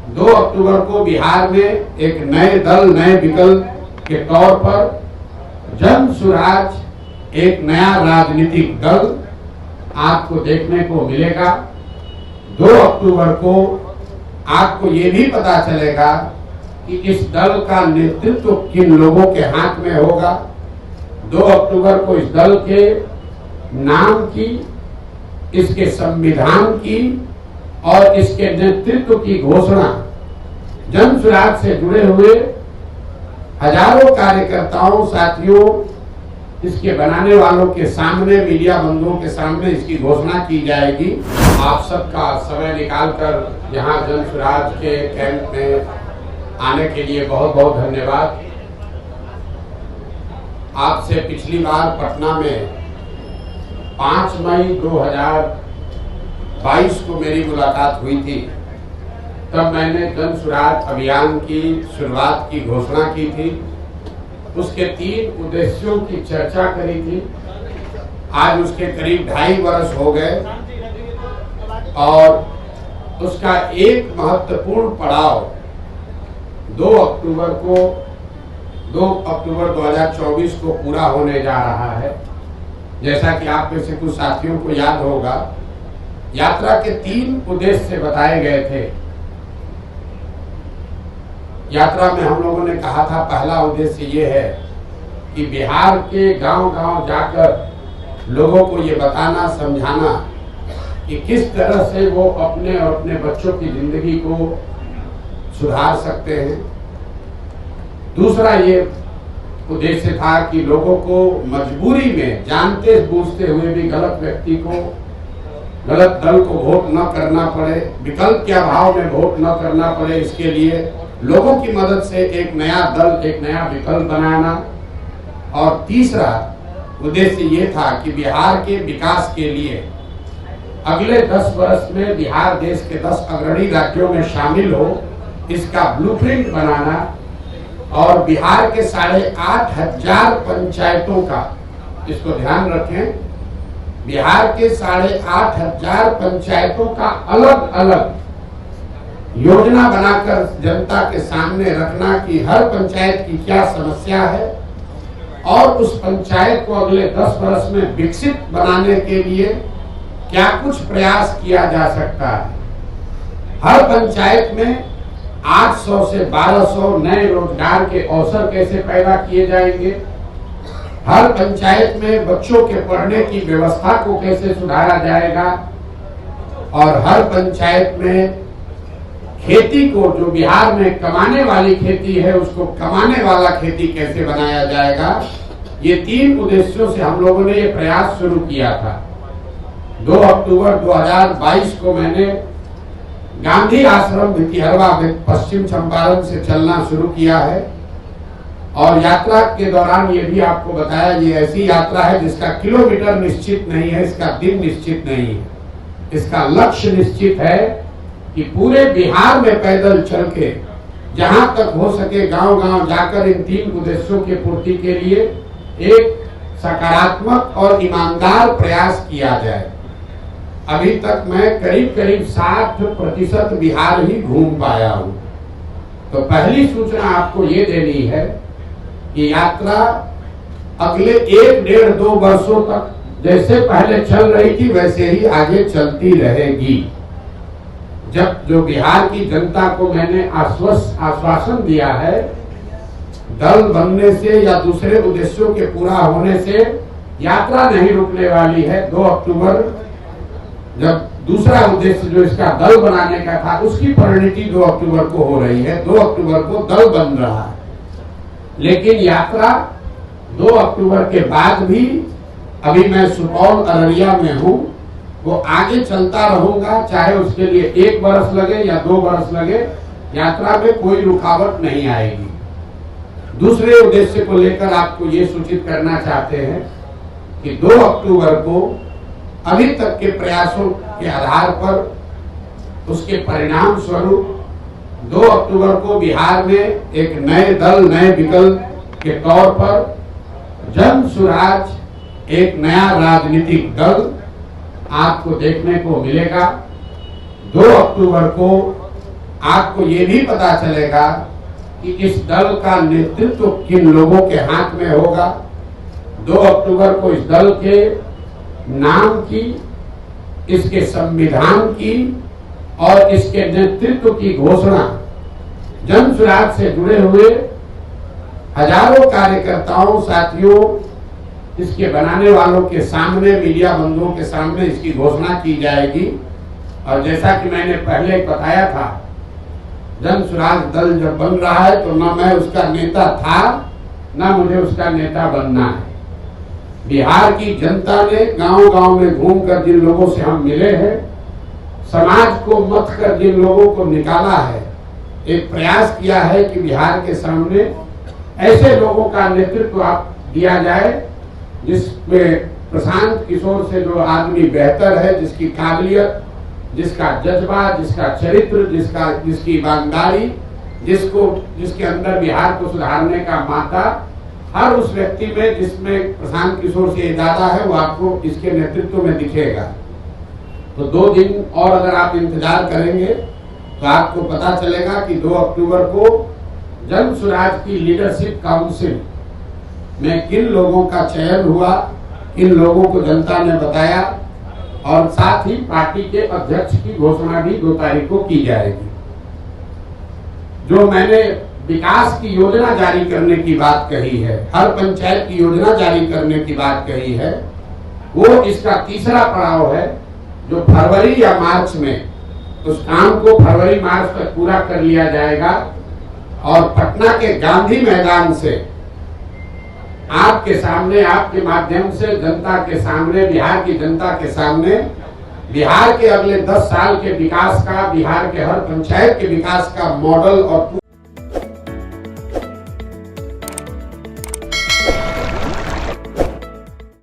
2 अक्टूबर को बिहार में एक नए दल, नए विकल्प के तौर पर जन सुराज एक नया राजनीतिक दल आपको देखने को मिलेगा। 2 अक्टूबर को आपको ये भी पता चलेगा कि इस दल का नेतृत्व किन लोगों के हाथ में होगा। 2 अक्टूबर को इस दल के नाम की, इसके संविधान की और इसके नेतृत्व की घोषणा जन सुराज से जुड़े हुए हजारों कार्यकर्ताओं, साथियों, इसके बनाने वालों के सामने, मीडिया बंधुओं के सामने इसकी घोषणा की जाएगी। आप सबका समय निकालकर यहाँ जन सुराज के कैंप में आने के लिए बहुत बहुत धन्यवाद। आपसे पिछली बार पटना में 5 मई 2022 को मेरी मुलाकात हुई थी। तब मैंने जन सुराज अभियान की शुरुआत की घोषणा की थी। उसके 3 उद्देश्यों की चर्चा करी थी। आज उसके करीब 2.5 वर्ष हो गए और उसका एक महत्वपूर्ण पड़ाव 2 अक्टूबर 2024 को पूरा होने जा रहा है। जैसा कि आप में से कुछ साथियों को याद होगा, यात्रा के 3 उद्देश्य बताए गए थे। यात्रा में हम लोगों ने कहा था, पहला उद्देश्य ये है कि बिहार के गांव-गांव जाकर लोगों को ये बताना, समझाना कि किस तरह से वो अपने और अपने बच्चों की जिंदगी को सुधार सकते हैं। दूसरा ये उद्देश्य था कि लोगों को मजबूरी में, जानते बूझते हुए भी गलत व्यक्ति को, गलत दल को वोट न करना पड़े, विकल्प के अभाव में वोट न करना पड़े, इसके लिए लोगों की मदद से एक नया दल, एक नया विकल्प बनाना। और तीसरा उद्देश्य ये था कि बिहार के विकास के लिए अगले 10 वर्ष में बिहार देश के 10 अग्रणी राज्यों में शामिल हो, इसका ब्लूप्रिंट बनाना और बिहार के 8,500 पंचायतों का, इसको ध्यान रखें, बिहार के 8,500 पंचायतों का अलग अलग योजना बनाकर जनता के सामने रखना कि हर पंचायत की क्या समस्या है और उस पंचायत को अगले 10 वर्ष में विकसित बनाने के लिए क्या कुछ प्रयास किया जा सकता है। हर पंचायत में 800 से 1200 नए रोजगार के अवसर कैसे पैदा किए जाएंगे, हर पंचायत में बच्चों के पढ़ने की व्यवस्था को कैसे सुधारा जाएगा और हर पंचायत में खेती को, जो बिहार में कमाने वाली खेती है, उसको कमाने वाला खेती कैसे बनाया जाएगा। ये 3 उद्देश्यों से हम लोगों ने ये प्रयास शुरू किया था। 2 अक्टूबर 2022 को मैंने गांधी आश्रम भितिहरवा पश्चिम चंपारण से चलना शुरू किया है और यात्रा के दौरान ये भी आपको बताया, ये ऐसी यात्रा है जिसका किलोमीटर निश्चित नहीं है, इसका दिन निश्चित नहीं है, इसका लक्ष्य निश्चित है कि पूरे बिहार में पैदल चल के जहां तक हो सके गांव-गांव जाकर इन 3 उद्देश्यों की पूर्ति के लिए एक सकारात्मक और ईमानदार प्रयास किया जाए। अभी तक मैं करीब 60% बिहार ही घूम पाया हूं। तो पहली सूचना आपको ये देनी है कि यात्रा अगले 1-1.5-2 वर्षों तक जैसे पहले चल रही थी वैसे ही आगे चलती रहेगी। जब जो बिहार की जनता को मैंने आश्वासन दिया है, दल बनने से या दूसरे उद्देश्यों के पूरा होने से यात्रा नहीं रुकने वाली है। 2 अक्टूबर जब दूसरा उद्देश्य जो इसका दल बनाने का था, उसकी परिणति 2 अक्टूबर को हो रही है। 2 अक्टूबर को दल बन रहा है, लेकिन यात्रा 2 अक्टूबर के बाद भी, अभी मैं सुपौल अररिया में हूँ, वो आगे चलता रहूंगा, चाहे उसके लिए 1 वर्ष लगे या 2 वर्ष लगे, यात्रा में कोई रुकावट नहीं आएगी। दूसरे उद्देश्य को लेकर आपको ये सूचित करना चाहते हैं कि 2 अक्टूबर को अभी तक के प्रयासों के आधार पर उसके परिणाम स्वरूप 2 अक्टूबर को बिहार में एक नए दल, नए विकल्प के तौर पर जन सुराज एक नया राजनीतिक दल आपको देखने को मिलेगा। 2 अक्टूबर को आपको ये भी पता चलेगा कि इस दल का नेतृत्व किन लोगों के हाथ में होगा। 2 अक्टूबर को इस दल के नाम की, इसके संविधान की और इसके नेतृत्व की घोषणा जन सुराज से जुड़े हुए हजारों कार्यकर्ताओं, साथियों, इसके बनाने वालों के सामने, मीडिया बंधुओं के सामने इसकी घोषणा की जाएगी। और जैसा कि मैंने पहले बताया था, जन सुराज दल जब बन रहा है तो न मैं उसका नेता था, न मुझे उसका नेता बनना है। बिहार की जनता ने गांव-गांव में घूमकर जिन लोगों से हम मिले हैं, समाज को मत कर जिन लोगों को निकाला है, एक प्रयास किया है कि बिहार के सामने ऐसे लोगों का नेतृत्व आप दिया जाए जिसमें प्रशांत किशोर से जो आदमी बेहतर है, जिसकी काबिलियत, जिसका जज्बा, जिसका चरित्र, जिसकी ईमानदारी, जिसके अंदर बिहार को सुधारने का माता, हर उस व्यक्ति में जिसमें प्रशांत किशोर से ज्यादा है, वो आपको इसके नेतृत्व में दिखेगा। तो 2 दिन और अगर आप इंतजार करेंगे तो आपको पता चलेगा कि 2 अक्टूबर को जन सुराज की लीडरशिप काउंसिल में किन लोगों का चयन हुआ, किन लोगों को जनता ने बताया, और साथ ही पार्टी के अध्यक्ष की घोषणा भी 2 तारीख को की जाएगी। जो मैंने विकास की योजना जारी करने की बात कही है, हर पंचायत की योजना जारी करने की बात कही है, वो इसका तीसरा पड़ाव है जो फरवरी या मार्च में, उस काम को फरवरी मार्च तक पूरा कर लिया जाएगा। और पटना के गांधी मैदान से आपके सामने, आपके माध्यम से जनता के सामने, बिहार की जनता के सामने, बिहार के अगले 10 साल के विकास का, बिहार के हर पंचायत के विकास का मॉडल और